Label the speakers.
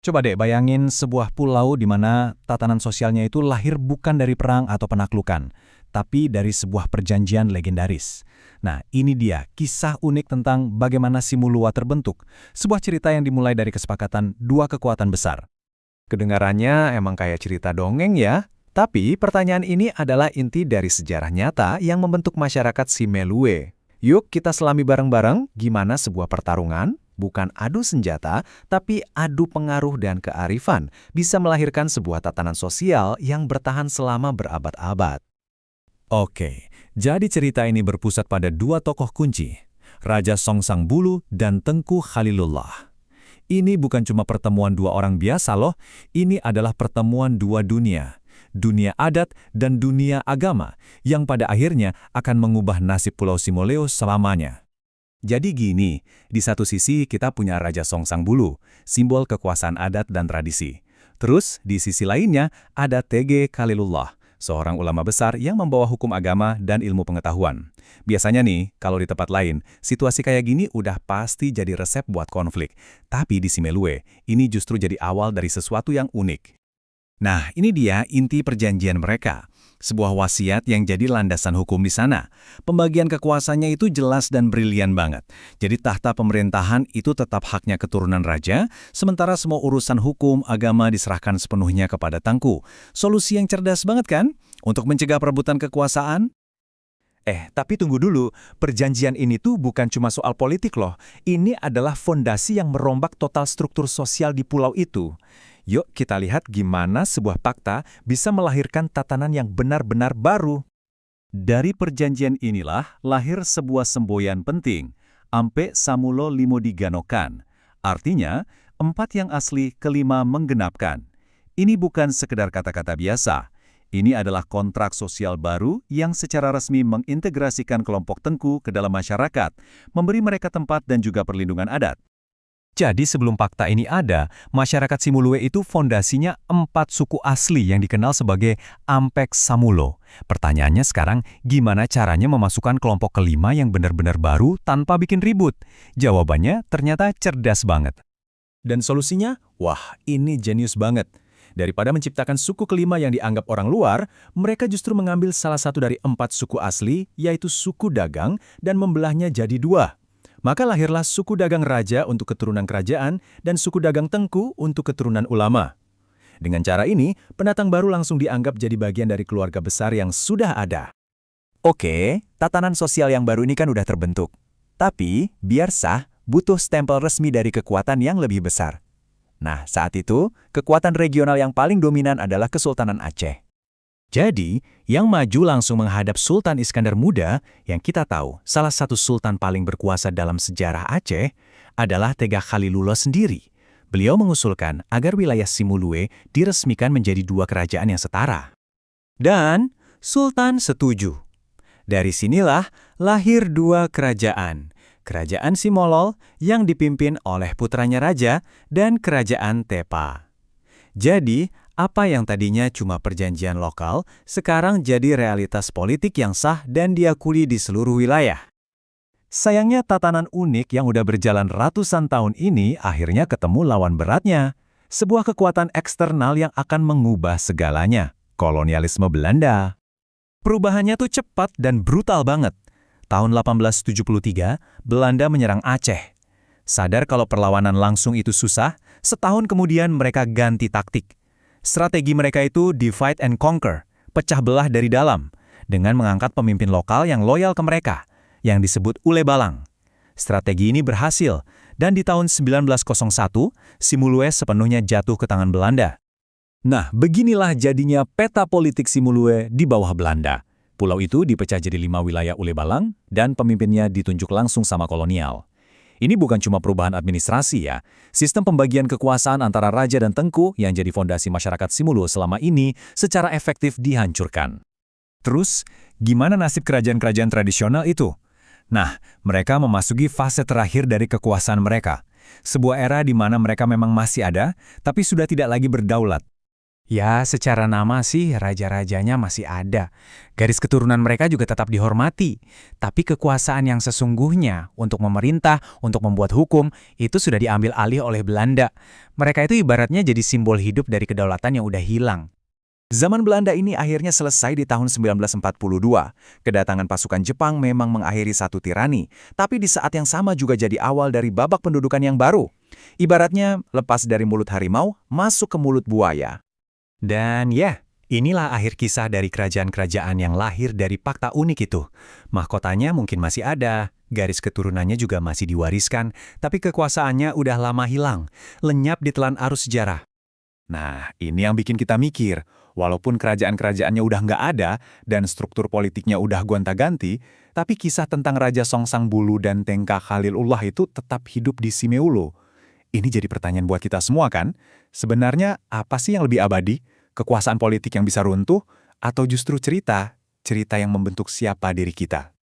Speaker 1: Coba deh bayangin sebuah pulau di mana tatanan sosialnya itu lahir bukan dari perang atau penaklukan, tapi dari sebuah perjanjian legendaris. Nah, ini dia kisah unik tentang bagaimana Simulua terbentuk, sebuah cerita yang dimulai dari kesepakatan dua kekuatan besar.
Speaker 2: Kedengarannya emang kayak cerita dongeng ya, tapi pertanyaan ini adalah inti dari sejarah nyata yang membentuk masyarakat Simelue. Yuk kita selami bareng-bareng gimana sebuah pertarungan, bukan adu senjata, tapi adu pengaruh dan kearifan, bisa melahirkan sebuah tatanan sosial yang bertahan selama berabad-abad.
Speaker 1: Oke, jadi cerita ini berpusat pada dua tokoh kunci, Raja Songsang Bulu dan Tengku Khalilullah. Ini bukan cuma pertemuan dua orang biasa loh, ini adalah pertemuan dua dunia. Dunia adat dan dunia agama yang pada akhirnya akan mengubah nasib Pulau Simoleo selamanya. Jadi gini, di satu sisi kita punya Raja Songsang Bulu, simbol kekuasaan adat dan tradisi. Terus di sisi lainnya ada TG Khalilullah, seorang ulama besar yang membawa hukum agama dan ilmu pengetahuan. Biasanya nih, kalau di tempat lain, situasi kayak gini udah pasti jadi resep buat konflik. Tapi di Simelue, ini justru jadi awal dari sesuatu yang unik. Nah, ini dia inti perjanjian mereka. Sebuah wasiat yang jadi landasan hukum di sana. Pembagian kekuasaannya itu jelas dan brilian banget. Jadi tahta pemerintahan itu tetap haknya keturunan raja, sementara semua urusan hukum, agama diserahkan sepenuhnya kepada Tangku. Solusi yang cerdas banget kan? Untuk mencegah perebutan kekuasaan?
Speaker 3: Tapi tunggu dulu, perjanjian ini tuh bukan cuma soal politik loh. Ini adalah fondasi yang merombak total struktur sosial di pulau itu. Yuk kita lihat gimana sebuah fakta bisa melahirkan tatanan yang benar-benar baru.
Speaker 1: Dari perjanjian inilah lahir sebuah semboyan penting, Ampe Samulo Limo Diganokan. Artinya, 4 yang asli, 5 menggenapkan. Ini bukan sekedar kata-kata biasa. Ini adalah kontrak sosial baru yang secara resmi mengintegrasikan kelompok Tengku ke dalam masyarakat, memberi mereka tempat dan juga perlindungan adat. Jadi sebelum fakta ini ada, masyarakat Simulue itu fondasinya 4 suku asli yang dikenal sebagai Ampek Samulo. Pertanyaannya sekarang, gimana caranya memasukkan kelompok kelima yang benar-benar baru tanpa bikin ribut? Jawabannya ternyata cerdas banget. Dan solusinya? Wah, ini jenius banget. Daripada menciptakan suku kelima yang dianggap orang luar, mereka justru mengambil salah satu dari 4 suku asli, yaitu suku Dagang, dan membelahnya jadi 2. Maka lahirlah suku Dagang Raja untuk keturunan kerajaan dan suku Dagang Tengku untuk keturunan ulama. Dengan cara ini, pendatang baru langsung dianggap jadi bagian dari keluarga besar yang sudah ada.
Speaker 3: Oke, tatanan sosial yang baru ini kan udah terbentuk. Tapi, biar sah, butuh stempel resmi dari kekuatan yang lebih besar. Nah, saat itu, kekuatan regional yang paling dominan adalah Kesultanan Aceh. Jadi, yang maju langsung menghadap Sultan Iskandar Muda, yang kita tahu salah satu sultan paling berkuasa dalam sejarah Aceh, adalah Tega Khalilullah sendiri. Beliau mengusulkan agar wilayah Simulue diresmikan menjadi 2 kerajaan yang setara. Dan, Sultan setuju. Dari sinilah lahir 2 kerajaan. Kerajaan Simolol yang dipimpin oleh putranya raja dan Kerajaan Tepa. Jadi, apa yang tadinya cuma perjanjian lokal, sekarang jadi realitas politik yang sah dan diakui di seluruh wilayah. Sayangnya tatanan unik yang udah berjalan ratusan tahun ini akhirnya ketemu lawan beratnya. Sebuah kekuatan eksternal yang akan mengubah segalanya, kolonialisme Belanda. Perubahannya tuh cepat dan brutal banget. Tahun 1873, Belanda menyerang Aceh. Sadar kalau perlawanan langsung itu susah, setahun kemudian mereka ganti taktik. Strategi mereka itu divide and conquer, pecah belah dari dalam, dengan mengangkat pemimpin lokal yang loyal ke mereka, yang disebut Ule Balang. Strategi ini berhasil, dan di tahun 1901, Simulue sepenuhnya jatuh ke tangan Belanda. Nah, beginilah jadinya peta politik Simulue di bawah Belanda. Pulau itu dipecah jadi 5 wilayah Ule Balang, dan pemimpinnya ditunjuk langsung sama kolonial. Ini bukan cuma perubahan administrasi ya. Sistem pembagian kekuasaan antara raja dan tengku yang jadi fondasi masyarakat Simulue selama ini secara efektif dihancurkan. Terus, gimana nasib kerajaan-kerajaan tradisional itu? Nah, mereka memasuki fase terakhir dari kekuasaan mereka. Sebuah era di mana mereka memang masih ada, tapi sudah tidak lagi berdaulat.
Speaker 2: Ya, secara nama sih raja-rajanya masih ada. Garis keturunan mereka juga tetap dihormati. Tapi kekuasaan yang sesungguhnya untuk memerintah, untuk membuat hukum, itu sudah diambil alih oleh Belanda. Mereka itu ibaratnya jadi simbol hidup dari kedaulatan yang udah hilang.
Speaker 3: Zaman Belanda ini akhirnya selesai di tahun 1942. Kedatangan pasukan Jepang memang mengakhiri satu tirani, tapi di saat yang sama juga jadi awal dari babak pendudukan yang baru. Ibaratnya, lepas dari mulut harimau, masuk ke mulut buaya.
Speaker 1: Dan ya, inilah akhir kisah dari kerajaan-kerajaan yang lahir dari fakta unik itu. Mahkotanya mungkin masih ada, garis keturunannya juga masih diwariskan, tapi kekuasaannya udah lama hilang, lenyap di telan arus sejarah.
Speaker 2: Nah, ini yang bikin kita mikir. Walaupun kerajaan-kerajaannya udah nggak ada dan struktur politiknya udah gonta-ganti, tapi kisah tentang Raja Songsang Bulu dan Tengka Khalilullah itu tetap hidup di Simeulo. Ini jadi pertanyaan buat kita semua kan? Sebenarnya apa sih yang lebih abadi? Kekuasaan politik yang bisa runtuh? Atau justru cerita yang membentuk siapa diri kita?